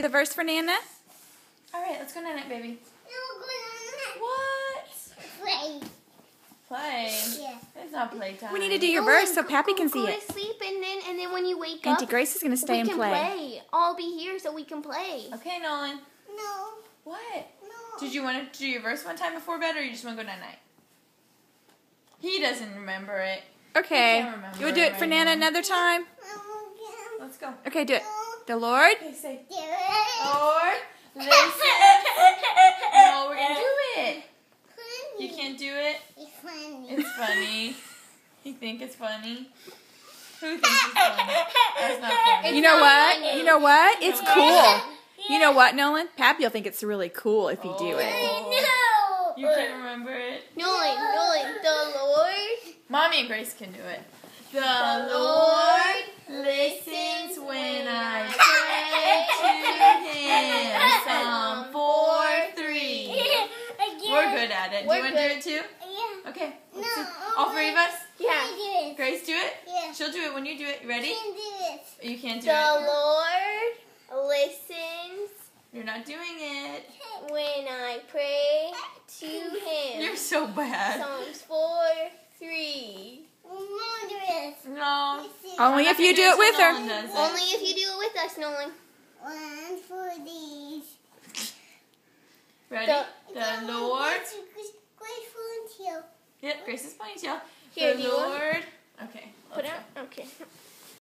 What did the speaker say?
the verse for Nana? All right, let's go night-night, baby. No, go What? Play. Play? Yeah. It's not playtime. We need to do your verse so Pappy can see Go it. to sleep, and then when you wake Auntie up, Grace is going to stay we and can play. I'll be here so we can play. Okay, Nolan. No. What? No. Did you want to do your verse one time before bed, or you just want to go night-night? He doesn't remember it. Okay. can't remember You will do it for right Nana now. another time? Let's go. Okay, do it. The Lord. Okay, say, Do it. Lord, listen. No, we're going to do it. You can't do it? It's funny. It's funny. You think it's funny? Who thinks it's funny? That's not funny. You know what? You know what? It's cool. Yeah. You know what, Nolan? Pappy will think it's really cool if you do it. Oh. No. You can't remember it? Nolan, the Lord. Mommy and Grace can do it. The Lord listens when I pray to Him. Psalm 4:3. We're good at it. Do you want to do it too? Yeah. Okay. Let's No. see. All three of us? Yeah. Grace, do it? Yeah. She'll do it when you do it. You ready? Can do it. You can't do The it. Lord listens You're not doing it. when I pray to Him. You're so bad. Psalms 4:3. No. Only if you do it with her. Only if you do it with us, Nolan. One for these. Ready? The Lord. Grateful until. Yep, Grace's ponytail. Here, The do you want- Lord. Okay. Put let's out. Okay.